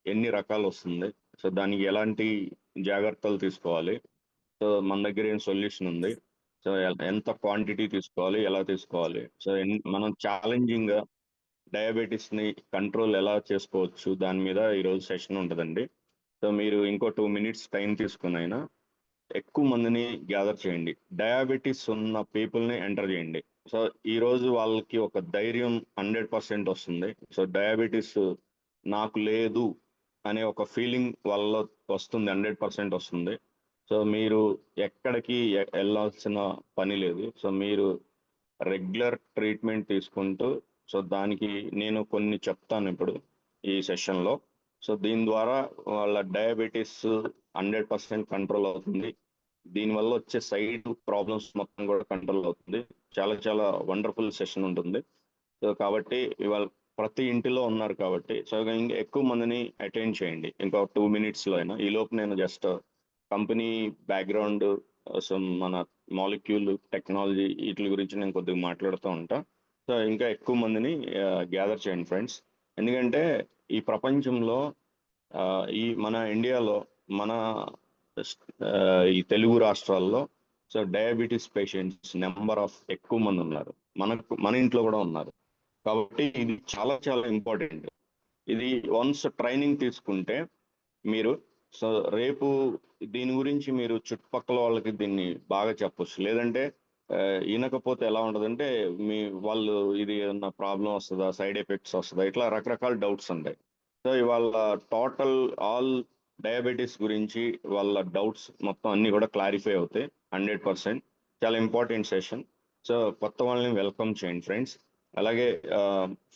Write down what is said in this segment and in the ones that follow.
ఎన్ని రకాలు వస్తుంది, సో దానికి ఎలాంటి జాగ్రత్తలు తీసుకోవాలి, సో మన దగ్గర ఏం సొల్యూషన్ ఉంది, సో ఎంత క్వాంటిటీ తీసుకోవాలి, ఎలా తీసుకోవాలి, సో మనం ఛాలెంజింగ్ గా డయాబెటీస్ ని కంట్రోల్ ఎలా చేసుకోవచ్చు దాని మీద ఈరోజు సెషన్ ఉంటుందండి. సో మీరు ఇంకో 2 minutes టైం తీసుకుని అయినా ఎక్కువ మందిని గ్యాదర్ చేయండి, డయాబెటీస్ ఉన్న పీపుల్ని ఎంటర్ చేయండి. సో ఈ రోజు వాళ్ళకి ఒక ధైర్యం 100% వస్తుంది. సో డయాబెటీస్ నాకు లేదు అనే ఒక ఫీలింగ్ వాళ్ళలో వస్తుంది, 100% వస్తుంది. సో మీరు ఎక్కడికి వెళ్ళాల్సిన పని లేదు. సో మీరు రెగ్యులర్ ట్రీట్మెంట్ తీసుకుంటూ, సో దానికి నేను కొన్ని చెప్తాను ఇప్పుడు ఈ సెషన్లో. సో దీని ద్వారా వాళ్ళ డయాబెటీస్ 100% కంట్రోల్ అవుతుంది. దీనివల్ల వచ్చే సైడ్ ప్రాబ్లమ్స్ మొత్తం కూడా కంట్రోల్ అవుతుంది. చాలా చాలా వండర్ఫుల్ సెషన్ ఉంటుంది. సో కాబట్టి ఇవాళ ప్రతి ఇంటిలో ఉన్నారు కాబట్టి సో ఇంకా ఎక్కువ మందిని అటెండ్ చేయండి. ఇంకా 2 minutes లో అయినా. ఈ లోపు నేను జస్ట్ కంపెనీ బ్యాక్గ్రౌండ్, సో మన మాలిక్యూల్ టెక్నాలజీ వీటి గురించి నేను కొద్దిగా మాట్లాడుతూ ఉంటా. సో ఇంకా ఎక్కువ మందిని గ్యాదర్ చేయండి ఫ్రెండ్స్. ఎందుకంటే ఈ ప్రపంచంలో ఈ మన ఇండియాలో మన ఈ తెలుగు రాష్ట్రాల్లో so diabetes patients number of ఎక్కువ మంది ఉన్నారు. మన ఇంట్లో కూడా ఉన్నారు. కాబట్టి ఇది చాలా చాలా ఇంపార్టెంట్. ఇది వన్స్ ట్రైనింగ్ తీసుకుంటే మీరు సో రేపు దీని గురించి మీరు చుట్టుపక్కల వాళ్ళకి దీన్ని బాగా చెప్పొచ్చు. లేదంటే వినకపోతే ఎలా ఉంటుందంటే వాళ్ళు ఇది ఏమన్నా ప్రాబ్లం వస్తుందా, సైడ్ ఎఫెక్ట్స్ వస్తుందా, ఇట్లా రకరకాల డౌట్స్ ఉంటాయి. సో ఇవాళ టోటల్ ఆల్ డయాబెటీస్ గురించి వాళ్ళ డౌట్స్ మొత్తం అన్ని కూడా క్లారిఫై అవుతాయి 100%. చాలా ఇంపార్టెంట్ సెషన్. సో కొత్త వాళ్ళని వెల్కమ్ చేయండి ఫ్రెండ్స్. అలాగే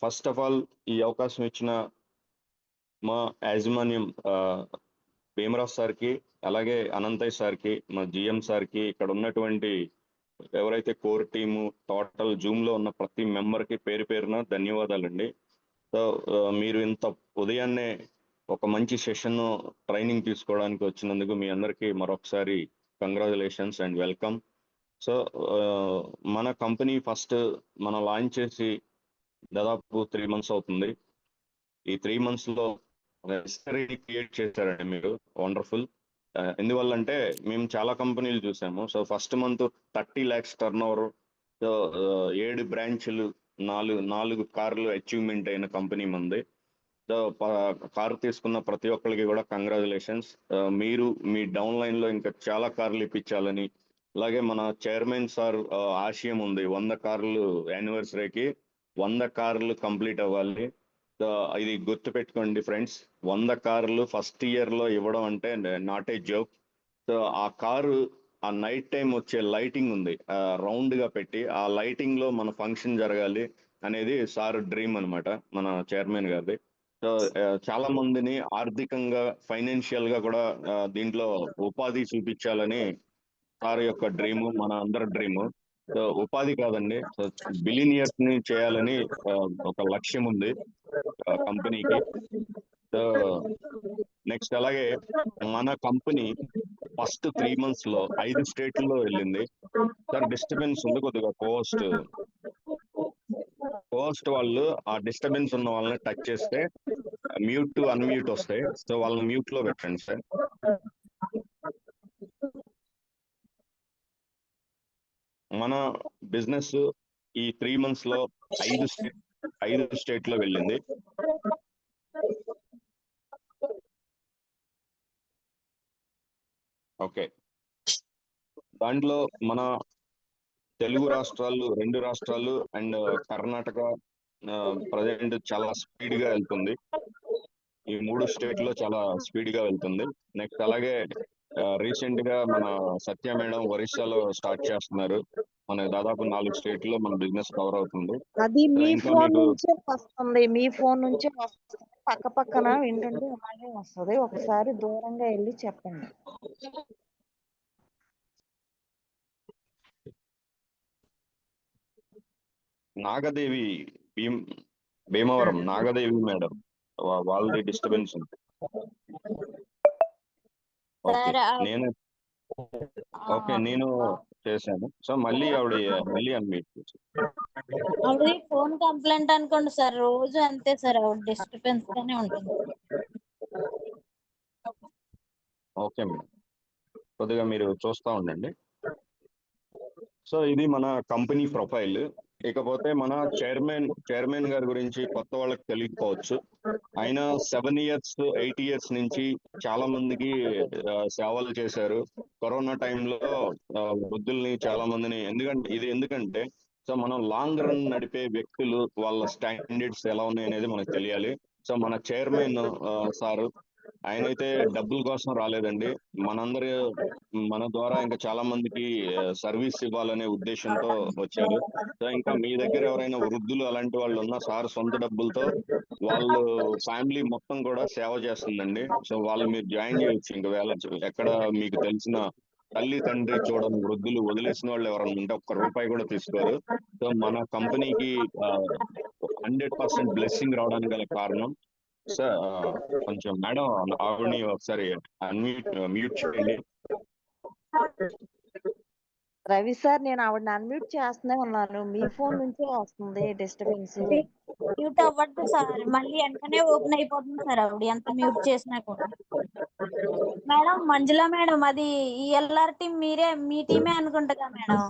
ఫస్ట్ ఆఫ్ ఆల్ ఈ అవకాశం ఇచ్చిన మా యాజమాన్యం భీమరాజ్ సార్కి, అలాగే అనంతయ్య సార్కి, మా జిఎం సార్కి, ఇక్కడ ఉన్నటువంటి ఎవరైతే కోర్ టీము టోటల్ జూమ్లో ఉన్న ప్రతి మెంబర్కి పేరు పేరున ధన్యవాదాలండి. సో మీరు ఇంత ఉదయాన్నే ఒక మంచి సెషన్ ట్రైనింగ్ తీసుకోవడానికి వచ్చినందుకు మీ అందరికీ మరొకసారి కంగ్రాచులేషన్స్ అండ్ వెల్కమ్. సో మన కంపెనీ ఫస్ట్ మనం లాంచ్ చేసి దాదాపు 3 months అవుతుంది. ఈ 3 monthsలో హిస్టరీ క్రియేట్ చేశారండి మీరు, వండర్ఫుల్. ఎందువల్ల అంటే మేము చాలా కంపెనీలు చూసాము. So first month 30 lakhs turn over, so 7 బ్రాంచ్లు, 4 కార్లు అచీవ్మెంట్ అయిన కంపెనీ మంది. సో కారు తీసుకున్న ప్రతి ఒక్కరికి కూడా కంగ్రాచులేషన్స్. మీరు మీ డౌన్ లైన్లో ఇంకా చాలా కార్లు ఇప్పించాలని, అలాగే మన చైర్మన్ సార్ ఆశయం ఉంది 100 కార్లు యానివర్సరీకి 100 కార్లు కంప్లీట్ అవ్వాలి. సో ఇది గుర్తు పెట్టుకోండి ఫ్రెండ్స్, 100 కార్లు ఫస్ట్ ఇయర్లో ఇవ్వడం అంటే నాట్ ఏ జోక్. సో ఆ కారు ఆ నైట్ టైం వచ్చే లైటింగ్ ఉంది రౌండ్గా పెట్టి, ఆ లైటింగ్లో మన ఫంక్షన్ జరగాలి అనేది సార్ డ్రీమ్ అనమాట, మన చైర్మన్ గారిది. సో చాలా మందిని ఆర్థికంగా ఫైనాన్షియల్ గా కూడా దీంట్లో ఉపాధి చూపించాలని సార్ యొక్క డ్రీము, మన అందరి డ్రీము. సో ఉపాధి కాదండి, సో బిలినియర్స్ ని చేయాలని ఒక లక్ష్యం ఉంది కంపెనీకి. సో నెక్స్ట్ అలాగే మన కంపెనీ ఫస్ట్ 3 monthsలో 5 స్టేట్లలో వెళ్ళింది. సార్ డిస్టర్బెన్స్ ఉంది కొద్దిగా, కోస్ట్ వాళ్ళు ఆ డిస్టర్బెన్స్ ఉన్న వాళ్ళని టచ్ చేస్తే మ్యూట్ టు అన్మ్యూట్ వస్తాయి. సో వాళ్ళని మ్యూట్ లో పెట్టండి సార్. మన బిజినెస్ ఈ 3 monthsలో 5 స్టేట్లో వెళ్ళింది. ఓకే, దాంట్లో మన తెలుగు రాష్ట్రాలు, 2 రాష్ట్రాలు అండ్ కర్ణాటక ప్రజెంట్ చాలా స్పీడ్ గా వెళ్తుంది. ఈ 3 స్టేట్లో చాలా స్పీడ్ గా వెళ్తుంది. నెక్స్ట్ అలాగే రీసెంట్ గా మన సత్య మేడం ఒరిస్సాలో స్టార్ట్ చేస్తున్నారు. మన దాదాపు 4 స్టేట్లో మన బిజినెస్ కవర్ అవుతుంది. అది మీ ఫోన్ నుంచే వస్తుంది, మీ ఫోన్ నుంచే వస్తుంది, పక్క పక్కన వింటుంటే అలాగే వస్తుంది. ఒకసారి దూరంగా వెళ్ళి చెప్పండి. నాగదేవి భీమవరం నాగదేవి మేడం వాళ్ళది డిస్టర్బెన్స్ ఉంది. నేను చేశాను. సో మళ్ళీ అన్మ్యూట్ చేసి ఆవిడ ఫోన్ కంప్లైంట్ అనుకోండి సార్, రోజు అంతే సార్, ఆవిడ డిస్టర్బెన్స్ గానే ఉంటుంది. ఓకే మేడం, కొద్దిగా మీరు చూస్తూ ఉండండి. సో ఇది మన కంపెనీ ప్రొఫైల్. ఇకపోతే మన చైర్మన్ గారి గురించి కొత్త వాళ్ళకి తెలియకపోవచ్చు. ఆయన 7 ఇయర్స్ 8 ఇయర్స్ నుంచి చాలా మందికి సేవలు చేశారు. కరోనా టైంలో వృద్ధుల్ని చాలా మందిని, ఎందుకంటే సో మనం లాంగ్ రన్ నడిపే వ్యక్తులు వాళ్ళ స్టాండర్డ్స్ ఎలా ఉన్నాయి అనేది మనకు తెలియాలి. సో మన చైర్మన్ సారు ఆయనైతే డబ్బుల కోసం రాలేదండి. మన ద్వారా ఇంకా చాలా మందికి సర్వీస్ ఇవ్వాలనే ఉద్దేశంతో వచ్చారు. సో ఇంకా మీ దగ్గర ఎవరైనా వృద్ధులు అలాంటి వాళ్ళు ఉన్న సార్ సొంత డబ్బులతో వాళ్ళు ఫ్యామిలీ మొత్తం కూడా సేవ చేస్తుందండి. సో వాళ్ళు మీరు జాయిన్ చేయొచ్చు. ఇంకా ఎక్కడ మీకు తెలిసిన తల్లి తండ్రి చూడని వృద్ధులు వదిలేసిన వాళ్ళు ఎవరైనా ఉంటే ఒక్క రూపాయి కూడా తీసుకోరు. సో మన కంపెనీకి 100% బ్లెస్సింగ్ రావడానికి గల కారణం సార్. కొంచెం మేడం ఆవిడని ఒకసారి మ్యూట్ చేయండి. రవి సార్, నేను ఆవిడని అన్మ్యూట్ చేస్తూనే ఉన్నాను. మీ ఫోన్ నుంచే వస్తుంది డిస్టర్బెన్స్. మ్యూట్ అవ్వద్దు సార్, మళ్ళీ వెంటనే ఓపెన్ అయిపోతుంది సార్ ఆవిడ ఎంత మ్యూట్ చేసినా కూడా. మేడం మంజుల మేడం, అది ఈఎల్ఆర్ టీం మీ టీమే అనుకుంటా మేడం.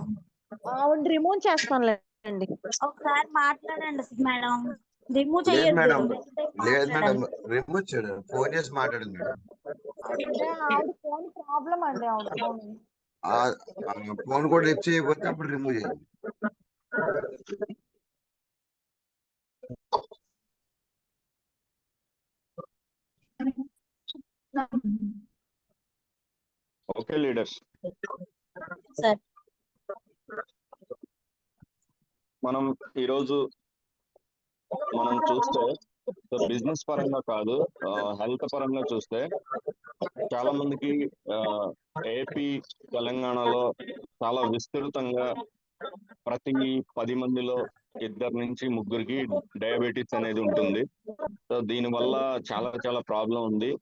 ఆవిడ రిమూవ్ చేస్తానులేండి. ఒకసారి మాట్లాడండి మేడం. రిమూవ్ లేదు చేయొద్దు, మేడం, లేదు మేడం, మాట్లాడండి. రిమూవ్ చేయడం, ఫోన్ చేసి మాట్లాడండి మేడం. అంటే ఆవిడ ఫోన్ ప్రాబ్లం అండి, ఆవిడ ఫోన్. ఫోన్ కూడా లిఫ్ట్ చేయకపోతే అప్పుడు రిమూవ్ చేయండి. ఓకే లీడర్స్, సార్ మనం ఈరోజు చూస్తే బిజినెస్ పరంగా కాదు, హెల్త్ పరంగా చూస్తే చాలా మందికి ఏపీ తెలంగాణలో చాలా విస్తృతంగా ప్రతి 10 మందిలో 2 నుంచి 3కి డయాబెటీస్ అనేది ఉంటుంది. సో దీనివల్ల చాలా చాలా ప్రాబ్లం ఉంది.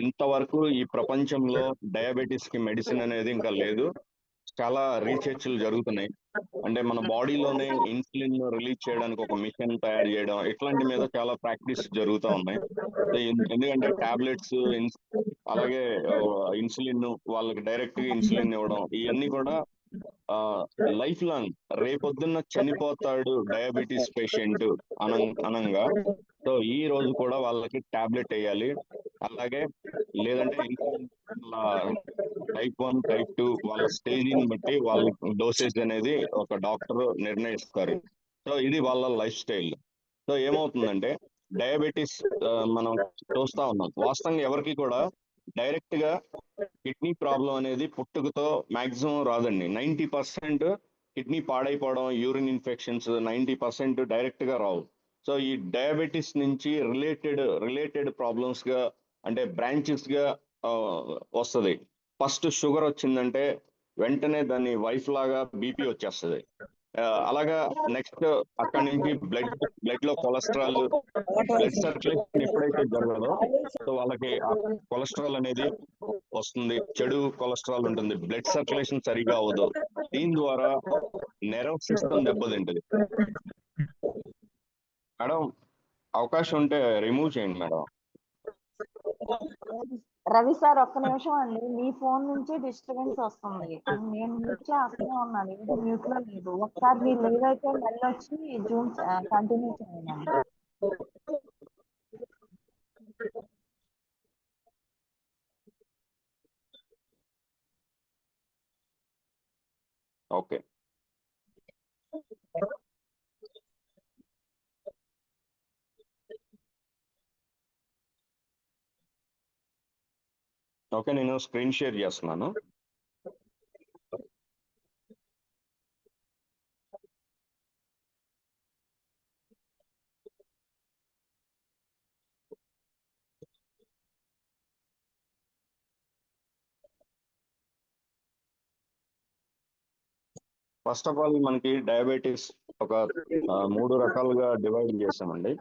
ఇంతవరకు ఈ ప్రపంచంలో డయాబెటీస్ కి మెడిసిన్ అనేది ఇంకా లేదు. చాలా రీసెర్చ్లు జరుగుతున్నాయి. అంటే మన బాడీలోనే ఇన్సులిన్ రిలీజ్ చేయడానికి ఒక మిషన్ తయారు చేయడం, ఇట్లాంటి మీద చాలా ప్రాక్టీస్ జరుగుతూ ఉన్నాయి. ఎందుకంటే టాబ్లెట్స్, అలాగే ఇన్సులిన్, వాళ్ళకి డైరెక్ట్ గా ఇన్సులిన్ ఇవ్వడం, ఇవన్నీ కూడా లైఫ్ లాంగ్, రేపొద్దున్న చనిపోతాడు డయాబెటీస్ పేషెంట్ అనంగా సో ఈ రోజు కూడా వాళ్ళకి టాబ్లెట్ వేయాలి. అలాగే లేదంటే టైప్ 1 టైప్ 2 వాళ్ళ స్టేజిని బట్టి వాళ్ళ డోసేజ్ అనేది ఒక డాక్టర్ నిర్ణయిస్తారు. సో ఇది వాళ్ళ లైఫ్ స్టైల్. సో ఏమవుతుందంటే డయాబెటీస్ మనం చూస్తా ఉన్నాం. వాస్తవంగా ఎవరికి కూడా డైరెక్ట్ గా కిడ్నీ ప్రాబ్లం అనేది పుట్టుకతో మాక్సిమం రాదండి. 90% కిడ్నీ పాడైపోవడం, యూరిన్ ఇన్ఫెక్షన్స్ 90% డైరెక్ట్ గా రావు. సో ఈ డయాబెటీస్ నుంచి రిలేటెడ్ ప్రాబ్లమ్స్ గా, అంటే బ్రాంచెస్ గా వస్తుంది. ఫస్ట్ షుగర్ వచ్చిందంటే వెంటనే దాన్ని వైఫ్ లాగా బీపీ వచ్చేస్తుంది. అలాగా నెక్స్ట్ అక్కడి నుంచి బ్లడ్ లో కొలెస్ట్రాల్, బ్లడ్ సర్క్యులేషన్ ఎప్పుడైతే జరగదో సో వాళ్ళకి ఆ కొలెస్ట్రాల్ అనేది వస్తుంది. చెడు కొలెస్ట్రాల్ ఉంటుంది, బ్లడ్ సర్క్యులేషన్ సరిగా అవ్వదు. దీని ద్వారా నెర్వ్ సిస్టమ్ దెబ్బతింటది. మేడం అవకాశం ఉంటే రిమూవ్ చేయండి మేడం. రవి సార్, ఒక్క నిమిషం అండి. మీ ఫోన్ నుంచి డిస్టర్బెన్స్ వస్తుంది. నేను మ్యూట్ చేస్తూనే ఉన్నాను, ఇది మ్యూట్ లో లేదు. ఒకసారి మీరు లీవ్ అయితే మళ్ళీ వచ్చి జూమ్ కంటిన్యూ చేయండి. ఓకే, ఓకే, నేను స్క్రీన్ షేర్ చేస్తున్నాను. ఫస్ట్ ఆఫ్ ఆల్ మనకి డయాబెటీస్ ఒక 3 రకాలుగా డివైడ్ చేసామండి.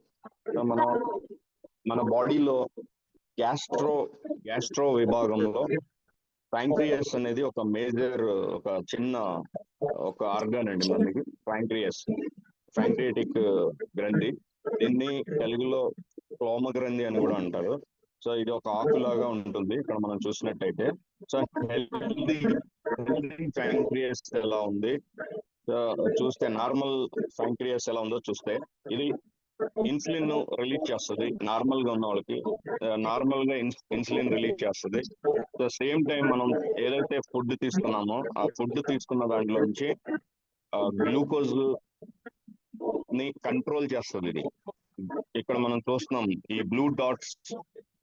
మనం మన బాడీలో గ్యాస్ట్రో విభాగంలో ప్యాంక్రియాస్ అనేది ఒక మేజర్, ఒక చిన్న ఆర్గాన్ అండి మనకి. ప్యాంక్రియాటిక్ గ్రంథి, దీన్ని తెలుగులో క్లోమ గ్రంథి అని కూడా అంటారు. సో ఇది ఒక ఆకులాగా ఉంటుంది ఇక్కడ మనం చూసినట్టయితే. సో హెల్దీ ప్యాంక్రియాస్ ఎలా ఉంది, సో చూస్తే నార్మల్ ప్యాంక్రియాస్ ఎలా ఉందో చూస్తే ఇది ఇన్సులిన్ రిలీజ్ చేస్తుంది నార్మల్ గా ఉన్న వాళ్ళకి. నార్మల్ గా ఇన్సులిన్ రిలీజ్ చేస్తుంది. సో సేమ్ టైం మనం ఏదైతే ఫుడ్ తీసుకున్నామో ఆ ఫుడ్ తీసుకున్న దాంట్లో నుంచి గ్లూకోజ్ ని కంట్రోల్ చేస్తుంది. ఇది ఇక్కడ మనం చూస్తున్నాం ఈ బ్లూ డాట్స్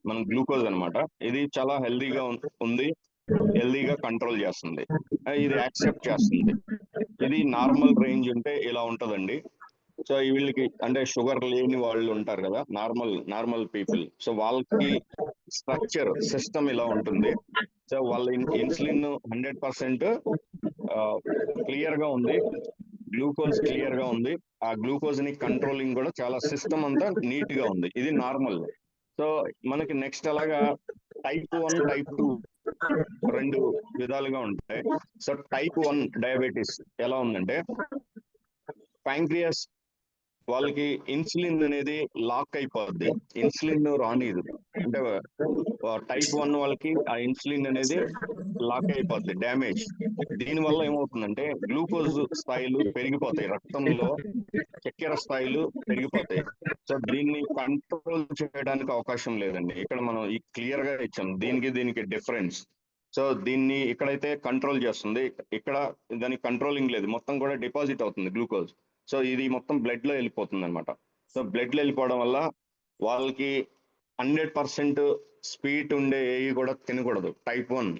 మనం గ్లూకోజ్ అన్నమాట. ఇది చాలా హెల్దీగా ఉంది, హెల్దీగా కంట్రోల్ చేస్తుంది, ఇది యాక్సెప్ట్ చేస్తుంది. ఇది నార్మల్ రేంజ్ ఉంటే ఇలా ఉంటదండి. సో వీళ్ళకి అంటే షుగర్ లేని వాళ్ళు ఉంటారు కదా, నార్మల్ పీపుల్, సో వాళ్ళకి స్ట్రక్చర్ సిస్టమ్ ఇలా ఉంటుంది. సో వాళ్ళ ఇన్సులిన్ 100% క్లియర్ గా ఉంది, గ్లూకోజ్ క్లియర్ గా ఉంది, ఆ గ్లూకోజ్ ని కంట్రోలింగ్ కూడా చాలా సిస్టమ్ అంతా నీట్ గా ఉంది. ఇది నార్మల్. సో మనకి నెక్స్ట్ అలాగా టైప్ 1 టైప్ 2 రెండు విధాలుగా ఉంటాయి. సో టైప్ 1 డయాబెటీస్ ఎలా ఉందంటే ప్యాంక్రియాస్ వాళ్ళకి ఇన్సులిన్ అనేది లాక్ అయిపోద్ది, ఇన్సులిన్ రానిది. అంటే టైప్ 1 వాళ్ళకి ఆ ఇన్సులిన్ అనేది లాక్ అయిపోద్ది, డ్యామేజ్. దీని వల్ల ఏమవుతుందంటే గ్లూకోజ్ స్థాయిలు పెరిగిపోతాయి, రక్తంలో చక్కెర స్థాయిలు పెరిగిపోతాయి. సో దీన్ని కంట్రోల్ చేయడానికి అవకాశం లేదండి. ఇక్కడ మనం ఈ క్లియర్ గా ఇచ్చాం దీనికి డిఫరెన్స్. సో దీన్ని ఇక్కడైతే కంట్రోల్ చేస్తుంది, ఇక్కడ దానికి కంట్రోలింగ్ లేదు, మొత్తం కూడా డిపాజిట్ అవుతుంది గ్లూకోజ్. సో ఇది మొత్తం బ్లడ్ లో వెళ్ళిపోతుంది అనమాట. సో బ్లడ్ లో వెళ్ళిపోవడం వల్ల వాళ్ళకి 100% స్వీట్ ఉండే ఏవి కూడా తినకూడదు టైప్ 1.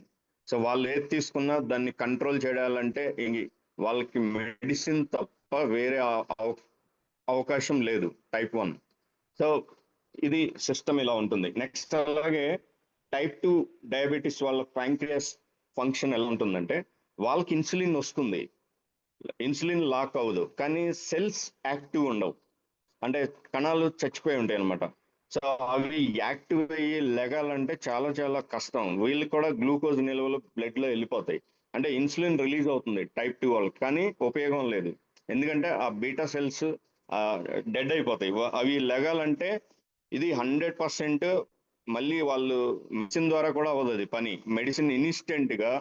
సో వాళ్ళు ఏది తీసుకున్నా దాన్ని కంట్రోల్ చేయాలంటే వాళ్ళకి మెడిసిన్ తప్ప వేరే అవకాశం లేదు టైప్ 1. సో ఇది సిస్టమ్ ఇలా ఉంటుంది. నెక్స్ట్ అలాగే టైప్ 2 డయాబెటీస్ వాళ్ళ ప్యాంక్రియాస్ ఫంక్షన్ ఎలా ఉంటుందంటే వాళ్ళకి ఇన్సులిన్ వస్తుంది, ఇన్సులిన్ లాక్ అవ్వదు, కానీ సెల్స్ యాక్టివ్ ఉండవు, అంటే కణాలు చచ్చిపోయి ఉంటాయి అనమాట. సో అవి యాక్టివ్ అయ్యి లెగాలంటే చాలా చాలా కష్టం. వీళ్ళకి కూడా గ్లూకోజ్ నిల్వలు బ్లడ్ లో వెళ్ళిపోతాయి, అంటే ఇన్సులిన్ రిలీజ్ అవుతుంది టైప్ 2 వాళ్ళకి, కానీ ఉపయోగం లేదు, ఎందుకంటే ఆ బీటా సెల్స్ డెడ్ అయిపోతాయి. అవి లెగాలంటే ఇది 100% మళ్ళీ వాళ్ళు మెడిసిన్ ద్వారా కూడా అవ్వదు అది పని. మెడిసిన్ ఇన్స్టెంట్ గా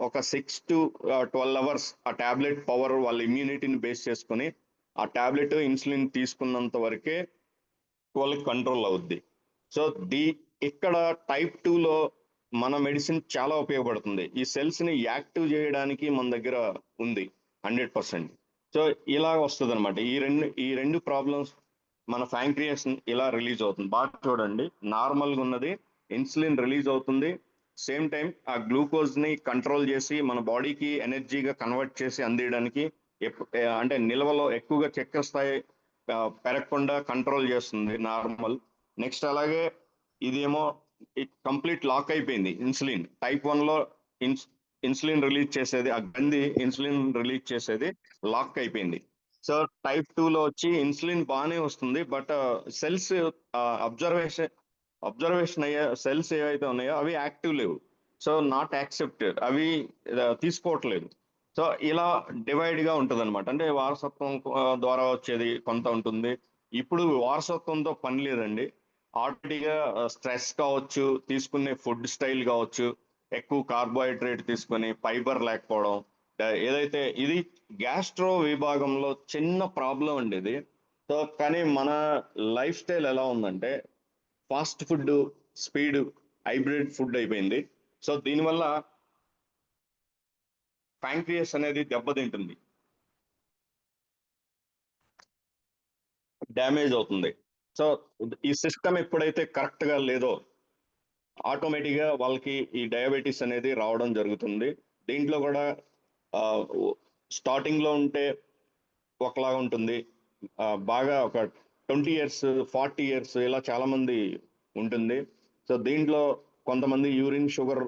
ఒక 6 to 12 hours ఆ టాబ్లెట్ పవర్ వాళ్ళ ఇమ్యూనిటీని బేస్ చేసుకుని ఆ టాబ్లెట్ ఇన్సులిన్ తీసుకున్నంత వరకే వాళ్ళకి కంట్రోల్ అవుద్ది. సో ఇక్కడ టైప్ 2లో మన మెడిసిన్ చాలా ఉపయోగపడుతుంది, ఈ సెల్స్ ని యాక్టివ్ చేయడానికి మన దగ్గర ఉంది 100%. సో ఇలా వస్తుంది అనమాట. ఈ రెండు ప్రాబ్లమ్స్ మన ప్యాంక్రియాస్ ఇలా రిలీజ్ అవుతుంది. బాగా చూడండి, నార్మల్గా ఉన్నది ఇన్సులిన్ రిలీజ్ అవుతుంది, సేమ్ టైం ఆ గ్లూకోజ్ ని కంట్రోల్ చేసి మన బాడీకి ఎనర్జీగా కన్వర్ట్ చేసి అందియడానికి అంటే నిల్వలో ఎక్కువగా చక్కెర స్థాయి పెరగకుండా కంట్రోల్ చేస్తుంది నార్మల్. నెక్స్ట్ అలాగే ఇదేమో కంప్లీట్ లాక్ అయిపోయింది ఇన్సులిన్. టైప్ 1లో ఇన్సులిన్ రిలీజ్ చేసేది, ఆ గ్రంథి ఇన్సులిన్ రిలీజ్ చేసేది లాక్ అయిపోయింది. సో టైప్ 2లో వచ్చి ఇన్సులిన్ బాగానే వస్తుంది, బట్ సెల్స్ అబ్జర్వేషన్ అయ్యే సెల్స్ ఏవైతే ఉన్నాయో అవి యాక్టివ్ లేవు, సో నాట్ యాక్సెప్టెడ్, అవి తీసుకోవట్లేదు. సో ఇలా డివైడ్ గా ఉంటుంది అనమాట. అంటే వారసత్వం ద్వారా వచ్చేది కొంత ఉంటుంది. ఇప్పుడు వారసత్వంతో పని లేదండి, ఆటోమేటిక్గా స్ట్రెస్ కావచ్చు, తీసుకునే ఫుడ్ స్టైల్ కావచ్చు, ఎక్కువ కార్బోహైడ్రేట్ తీసుకొని ఫైబర్ లేకపోవడం, ఏదైతే ఇది గ్యాస్ట్రో విభాగంలో చిన్న ప్రాబ్లం అండి ఇది. సో కానీ మన లైఫ్ స్టైల్ ఎలా ఉందంటే fast food, speed, hybrid food అయిపోయింది. సో దీనివల్ల ప్యాంక్రియాస్ అనేది దెబ్బతింటుంది, డ్యామేజ్ అవుతుంది. సో ఈ సిస్టమ్ ఎప్పుడైతే కరెక్ట్ గా లేదో ఆటోమేటిక్ గా వాళ్ళకి ఈ డయాబెటీస్ అనేది రావడం జరుగుతుంది. దీంట్లో కూడా స్టార్టింగ్ లో ఉంటే ఒకలాగా ఉంటుంది, బాగా ఒక 20 years 40 years ఇలా చాలా మంది ఉంటుంది. సో దీంట్లో కొంతమంది యూరిన్ షుగర్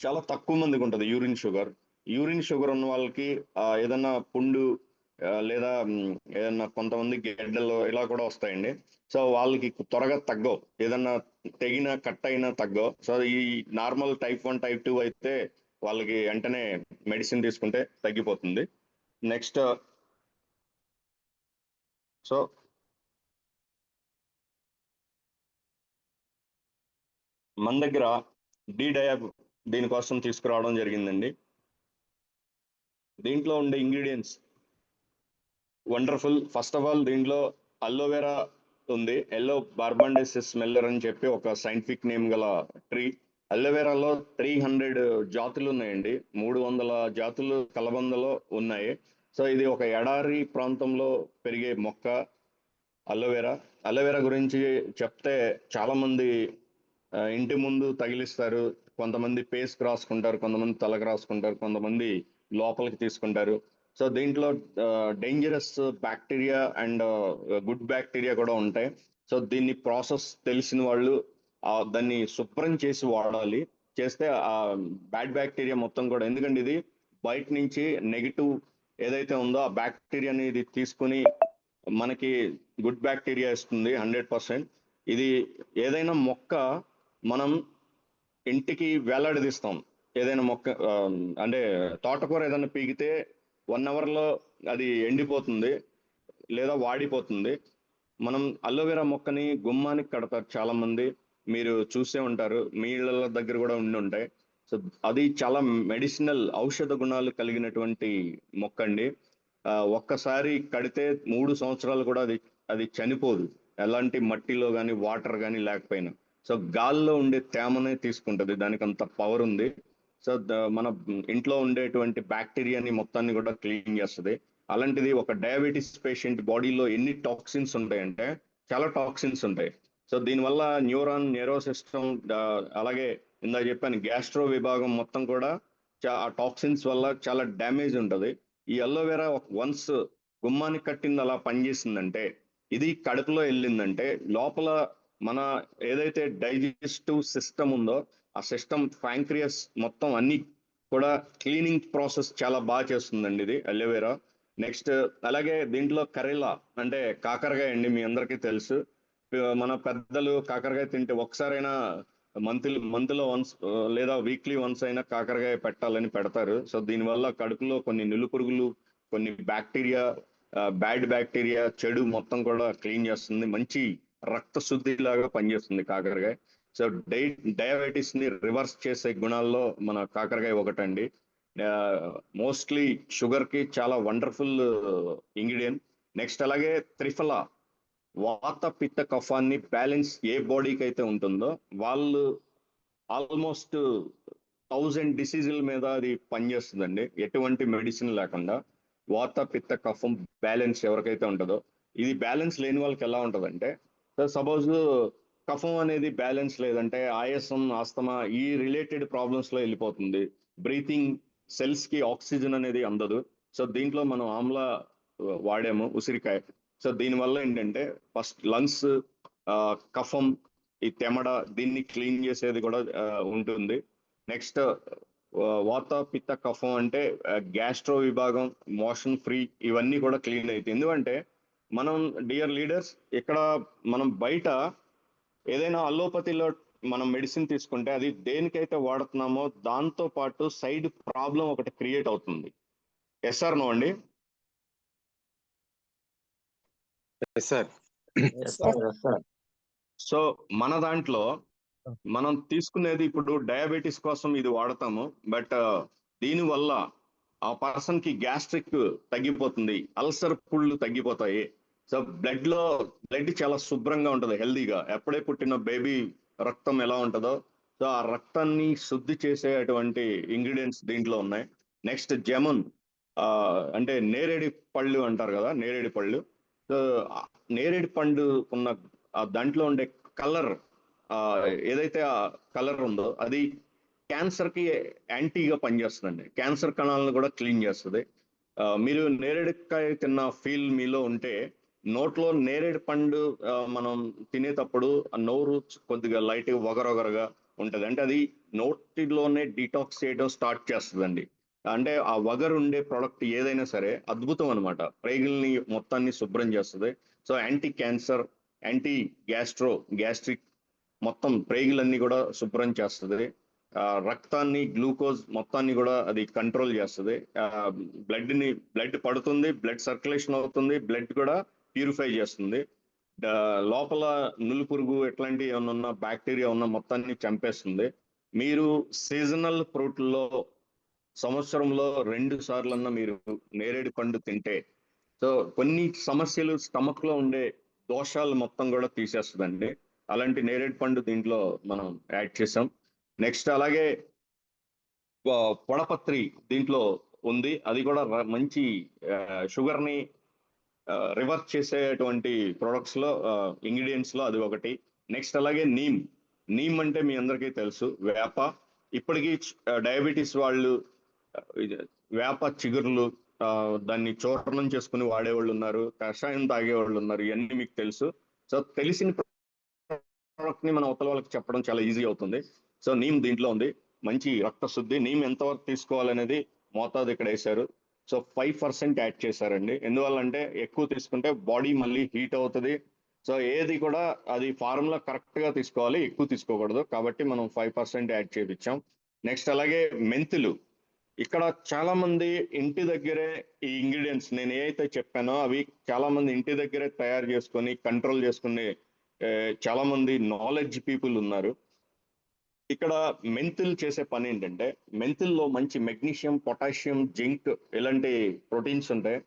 చాలా తక్కువ మందికి ఉంటుంది. యూరిన్ షుగర్ ఉన్న వాళ్ళకి ఏదన్నా పుండు లేదా ఏదన్నా కొంతమంది గెడ్డలు ఇలా కూడా వస్తాయండి. సో వాళ్ళకి త్వరగా తగ్గవు, ఏదన్నా తెగిన కట్ అయినా తగ్గవు. సో ఈ నార్మల్ టైప్ 1 టైప్ 2 అయితే వాళ్ళకి వెంటనే మెడిసిన్ తీసుకుంటే తగ్గిపోతుంది. నెక్స్ట్ సో మన దగ్గర డయాబ్ దీనికోసం తీసుకురావడం జరిగిందండి. దీంట్లో ఉండే ingredients wonderful. First of all దీంట్లో అలోవెరా ఉంది. ఎల్లో బార్బాండెసిస్ స్మెల్లర్ అని చెప్పి ఒక సైంటిఫిక్ నేమ్ గల ట్రీ. అలోవెరాలో 300 జాతులు ఉన్నాయండి. 300 జాతులు కలబందలో ఉన్నాయి. సో ఇది ఒక ఎడారి ప్రాంతంలో పెరిగే మొక్క అలోవెరా. అలోవెరా గురించి చెప్తే చాలా మంది ఇంటి ముందు తగిలిస్తారు, కొంతమంది ఫేస్కి రాసుకుంటారు, కొంతమంది తలకు రాసుకుంటారు, కొంతమంది లోపలికి తీసుకుంటారు. సో దీంట్లో dangerous bacteria and good bacteria కూడా ఉంటాయి. సో దీన్ని ప్రాసెస్ తెలిసిన వాళ్ళు దాన్ని శుభ్రం చేసి వాడాలి. చేస్తే ఆ బ్యాడ్ బ్యాక్టీరియా మొత్తం కూడా, ఎందుకంటే ఇది బయట నుంచి నెగిటివ్ ఏదైతే ఉందో ఆ బ్యాక్టీరియాని ఇది తీసుకుని మనకి గుడ్ బ్యాక్టీరియా ఇస్తుంది 100%. ఇది ఏదైనా మొక్క మనం ఇంటికి వేలాడదీస్తాం. ఏదైనా మొక్క అంటే తోటకూర ఏదైనా పీకితే 1 అవర్లో అది ఎండిపోతుంది లేదా వాడిపోతుంది. మనం అలోవెరా మొక్కని గుమ్మానికి కడతారు చాలా మంది, మీరు చూసే ఉంటారు, మీ ఇళ్ళ దగ్గర కూడా ఉండి ఉంటాయి. సో అది చాలా మెడిసినల్ ఔషధ గుణాలు కలిగినటువంటి మొక్క అండి. ఒక్కసారి కడితే 3 సంవత్సరాలు కూడా అది చనిపోదు, ఎలాంటి మట్టిలో కానీ వాటర్ కానీ లేకపోయినా. సో గాల్లో ఉండే తేమనే తీసుకుంటుంది, దానికి అంత పవర్ ఉంది. సో మన ఇంట్లో ఉండేటువంటి బ్యాక్టీరియాని మొత్తాన్ని కూడా క్లీన్ చేస్తుంది. అలాంటిది ఒక డయాబెటీస్ పేషెంట్ బాడీలో ఎన్ని టాక్సిన్స్ ఉంటాయంటే చాలా టాక్సిన్స్ ఉంటాయి. సో దీనివల్ల న్యూరో సిస్టమ్, అలాగే ఇందాక చెప్పాను గ్యాస్ట్రో విభాగం మొత్తం కూడా ఆ టాక్సిన్స్ వల్ల చాలా డ్యామేజ్ ఉంటుంది. ఈ అలోవెరా వన్స్ గుమ్మానికి కట్టింది అలా పనిచేసిందంటే, ఇది కడుపులో వెళ్ళిందంటే లోపల మన ఏదైతే డైజెస్టివ్ సిస్టమ్ ఉందో ఆ సిస్టమ్, ప్యాంక్రియాస్ మొత్తం అన్ని కూడా క్లీనింగ్ ప్రాసెస్ చాలా బాగా చేస్తుందండి ఇది అలోవెరా. నెక్స్ట్ అలాగే దీంట్లో కరేలా అంటే కాకరకాయ అండి, మీ అందరికీ తెలుసు. మన పెద్దలు కాకరకాయ తింటే ఒకసారైనా మంత్లో వన్స్ లేదా వీక్లీ వన్స్ అయినా కాకరకాయ పెట్టాలని పెడతారు. సో దీనివల్ల కడుపులో కొన్ని నులుపురుగులు, కొన్ని బ్యాక్టీరియా, బ్యాడ్ బ్యాక్టీరియా, చెడు మొత్తం కూడా క్లీన్ చేస్తుంది. మంచి రక్త శుద్ధి లాగా పనిచేస్తుంది కాకరకాయ. సో డయాబెటీస్ ని రివర్స్ చేసే గుణాల్లో మన కాకరకాయ ఒకటండి. మోస్ట్లీ షుగర్ కి చాలా వండర్ఫుల్ ఇంగ్రీడియంట్. నెక్స్ట్ అలాగే త్రిఫలా, వాత పిత్త కఫాన్ని బ్యాలెన్స్ ఏ బాడీకి అయితే ఉంటుందో వాళ్ళు ఆల్మోస్ట్ 1000 డిసీజుల మీద అది పనిచేస్తుందండి, ఎటువంటి మెడిసిన్ లేకుండా. వాత పిత్త కఫం బ్యాలెన్స్ ఎవరికైతే ఉంటుందో, ఇది బ్యాలెన్స్ లేని వాళ్ళకి ఎలా ఉంటుందంటే, సపోజ్ కఫం అనేది బ్యాలెన్స్ లేదంటే ఆయాసం, ఆస్తమా ఈ రిలేటెడ్ ప్రాబ్లమ్స్ లో వెళ్ళిపోతుంది. బ్రీతింగ్ సెల్స్ కి ఆక్సిజన్ అనేది అందదు. సో దీంట్లో మనం ఆమ్లా వాడాము, ఉసిరికాయ. సో దీనివల్ల ఏంటంటే ఫస్ట్ లంగ్స్, కఫం, ఈ తెమడ దీన్ని క్లీన్ చేసేది కూడా ఉంటుంది. నెక్స్ట్ వాత పిత్త కఫం అంటే గ్యాస్ట్రో విభాగం, మోషన్ ఫ్రీ, ఇవన్నీ కూడా క్లీన్ అవుతాయి. ఎందుకంటే మనం డియర్ లీడర్స్, ఇక్కడ మనం బయట ఏదైనా అలోపతిలో మనం మెడిసిన్ తీసుకుంటే అది దేనికైతే వాడుతున్నామో దాంతో పాటు సైడ్ ప్రాబ్లం ఒకటి క్రియేట్ అవుతుంది. ఎస్ఆర్ నో అండి? సో మన దాంట్లో మనం తీసుకునేది ఇప్పుడు డయాబెటీస్ కోసం ఇది వాడతాము, బట్ దీనివల్ల ఆ పర్సన్ కి గ్యాస్ట్రిక్ తగ్గిపోతుంది, అల్సర్ పుళ్ళు తగ్గిపోతాయి. సో బ్లడ్ చాలా శుభ్రంగా ఉంటుంది, హెల్దీగా. ఎప్పుడే పుట్టిన బేబీ రక్తం ఎలా ఉంటుందో సో ఆ రక్తాన్ని శుద్ధి చేసేటువంటి ఇంగ్రీడియంట్స్ దీంట్లో ఉన్నాయి. నెక్స్ట్ జమున్, అంటే నేరేడి పళ్ళు అంటారు కదా, నేరేడి పళ్ళు. సో నేరేడి పండు ఉన్న దాంట్లో ఉండే కలర్, ఏదైతే ఆ కలర్ ఉందో అది క్యాన్సర్ కి యాంటీగా పనిచేస్తుందండి, క్యాన్సర్ కణాలను కూడా క్లీన్ చేస్తుంది. మీరు నేరేడుకాయ తిన్న ఫీల్ మీలో ఉంటే, నోట్లో నేరేడు పండు మనం తినేటప్పుడు ఆ నోరు కొద్దిగా లైట్ ఒగరొగరగా ఉంటది, అంటే అది నోటిలోనే డీటాక్స్ చేయడం స్టార్ట్ చేస్తుందండి. అంటే ఆ వగరు ఉండే ప్రోడక్ట్ ఏదైనా సరే అద్భుతం అనమాట, ప్రేగుల్ని మొత్తాన్ని శుభ్రం చేస్తుంది. So anti cancer, anti gastric మొత్తం ప్రేగులన్నీ కూడా శుభ్రం చేస్తుంది. రక్తాన్ని, గ్లూకోజ్ మొత్తాన్ని కూడా అది కంట్రోల్ చేస్తుంది. బ్లడ్ పడుతుంది, బ్లడ్ సర్క్యులేషన్ అవుతుంది, బ్లడ్ కూడా ప్యూరిఫై చేస్తుంది. లోపల నులు పురుగు ఎట్లాంటి ఏమన్నా ఉన్న బ్యాక్టీరియా ఉన్న మొత్తాన్ని చంపేస్తుంది. మీరు సీజనల్ ఫ్రూట్లో సంవత్సరంలో 2 సార్లన్నా మీరు నేరేడు పండు తింటే సో కొన్ని సమస్యలు స్టమక్ లో ఉండే దోషాలు మొత్తం కూడా తీసేస్తుందండి. అలాంటి నేరేడు పండు దీంట్లో మనం యాడ్ చేసాం. నెక్స్ట్ అలాగే పొడపత్రి దీంట్లో ఉంది. అది కూడా మంచి షుగర్ ని రివర్స్ చేసేటువంటి ప్రొడక్ట్స్ లో ఇంగ్రీడియంట్స్ లో అది ఒకటి. నెక్స్ట్ అలాగే నీమ్ అంటే మీ అందరికీ తెలుసు, వేప. ఇప్పటికీ డయాబెటీస్ వాళ్ళు వేప చిగుర్లు దాన్ని చూర్ణం చేసుకుని వాడేవాళ్ళు ఉన్నారు, కషాయం తాగేవాళ్ళు ఉన్నారు. ఇవన్నీ మీకు తెలుసు. సో తెలిసిన ప్రోడక్ట్ ని మన అవతల వాళ్ళకి చెప్పడం చాలా ఈజీ అవుతుంది. సో నీమ్ దీంట్లో ఉంది, మంచి రక్త శుద్ధి. నీమ్ ఎంతవరకు తీసుకోవాలనేది మోతాదు ఇక్కడ వేశారు. సో 5% యాడ్ చేశారండి. ఎందువల్లంటే ఎక్కువ తీసుకుంటే బాడీ మళ్ళీ హీట్ అవుతుంది. సో ఏది కూడా అది ఫార్ములా కరెక్ట్ గా తీసుకోవాలి, ఎక్కువ తీసుకోకూడదు. కాబట్టి మనం 5% యాడ్ చేయించాం. నెక్స్ట్ అలాగే మెంతులు. ఇక్కడ చాలా మంది ఇంటి దగ్గరే ఈ ఇంగ్రీడియంట్స్ నేను ఏవైతే చెప్పానో అవి చాలా మంది ఇంటి దగ్గరే తయారు చేసుకొని కంట్రోల్ చేసుకునే చాలా మంది నాలెడ్జ్ పీపుల్ ఉన్నారు. ఇక్కడ మెంతులు చేసే పని ఏంటంటే మెంతుల్లో మంచి మెగ్నీషియం, పొటాషియం, జింక్ ఇలాంటి ప్రోటీన్స్ ఉంటాయి.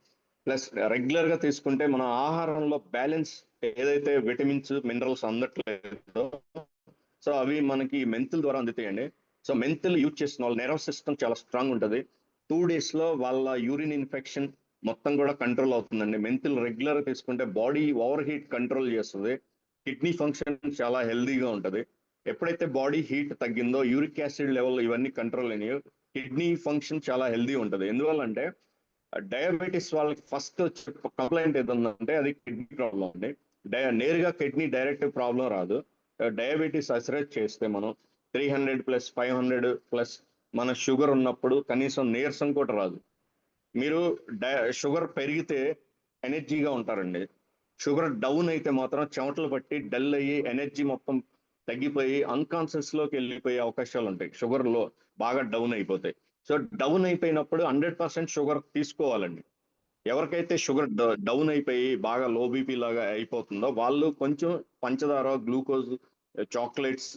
ప్లస్ రెగ్యులర్ గా తీసుకుంటే మన ఆహారంలో బ్యాలెన్స్ ఏదైతే విటమిన్స్, మినరల్స్ అందట్లేదో సో అవి మనకి మెంతుల ద్వారా అందుతాయండి. సో మెంతులు యూజ్ చేసిన వాళ్ళ నెర్వ్ సిస్టమ్ చాలా స్ట్రాంగ్ ఉంటుంది. 2 days లో వాళ్ళ యూరిన్ ఇన్ఫెక్షన్ మొత్తం కూడా కంట్రోల్ అవుతుందండి. మెంతులు రెగ్యులర్ తీసుకుంటే బాడీ ఓవర్ హీట్ కంట్రోల్ చేస్తుంది. కిడ్నీ ఫంక్షన్ చాలా హెల్దీగా ఉంటుంది. ఎప్పుడైతే బాడీ హీట్ తగ్గిందో యూరిక్ యాసిడ్ లెవెల్ ఇవన్నీ కంట్రోల్ అయినాయో కిడ్నీ ఫంక్షన్ చాలా హెల్దీ ఉంటుంది. ఎందువల్లంటే డయాబెటీస్ వాళ్ళకి ఫస్ట్ వచ్చే కంప్లైంట్ ఏదంటే అది కిడ్నీ ప్రాబ్లం అండి. నేరుగా కిడ్నీ డైరెక్ట్ ప్రాబ్లం రాదు. డయాబెటీస్ అసరేట్ చేస్తే మనం 300+, 500+ మన షుగర్ ఉన్నప్పుడు కనీసం నీరసం కూడా రాదు. మీరు షుగర్ పెరిగితే ఎనర్జీగా ఉంటారండి. షుగర్ డౌన్ అయితే మాత్రం చెమటలు పట్టి డల్ అయ్యి ఎనర్జీ మొత్తం తగ్గిపోయి అన్కాన్షియస్ లోకి వెళ్ళిపోయే అవకాశాలు ఉంటాయి. షుగర్ లో బాగా డౌన్ అయిపోతాయి. సో డౌన్ అయిపోయినప్పుడు 100% షుగర్ తీసుకోవాలండి. ఎవరికైతే షుగర్ డౌన్ అయిపోయి బాగా లో బీపీ లాగా అయిపోతుందో వాళ్ళు కొంచెం పంచదార, గ్లూకోజ్, చాక్లెట్స్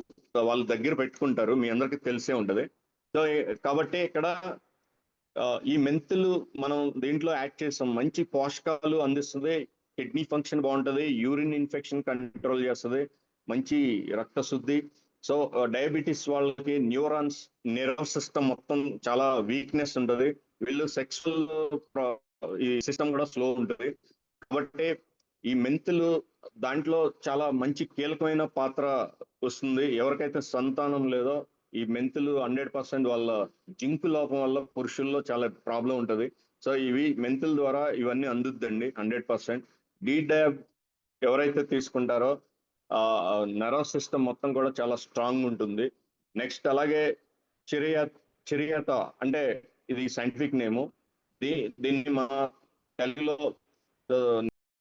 వాళ్ళ దగ్గర పెట్టుకుంటారు. మీ అందరికీ తెలిసే ఉంటది. సో కాబట్టి ఇక్కడ ఈ మెంతులు మనం దీంట్లో యాడ్ చేసాం. మంచి పోషకాలు అందిస్తుంది, కిడ్నీ ఫంక్షన్ బాగుంటుంది, యూరిన్ ఇన్ఫెక్షన్ కంట్రోల్ చేస్తుంది, మంచి రక్త శుద్ధి. సో డయాబెటీస్ వాళ్ళకి న్యూరాన్స్, నెర్వ్ సిస్టమ్ మొత్తం చాలా వీక్నెస్ ఉంటుంది. వీళ్ళు సెక్సువల్ ఈ సిస్టమ్ కూడా స్లో ఉంటుంది. కాబట్టి ఈ మెంతులు దాంట్లో చాలా మంచి కీలకమైన పాత్ర వస్తుంది. ఎవరికైతే సంతానం లేదో ఈ మెంతులు 100% వాళ్ళ జింక్ లోపం వల్ల పురుషుల్లో చాలా ప్రాబ్లం ఉంటుంది. సో ఇవి మెంతుల ద్వారా ఇవన్నీ అందుద్దండి 100%. డీడాబ్ ఎవరైతే తీసుకుంటారో నర్వ్ సిస్టమ్ మొత్తం కూడా చాలా స్ట్రాంగ్ ఉంటుంది. నెక్స్ట్ అలాగే చిరియాత అంటే ఇది సైంటిఫిక్ నేము. దీన్ని మన తెలుగులో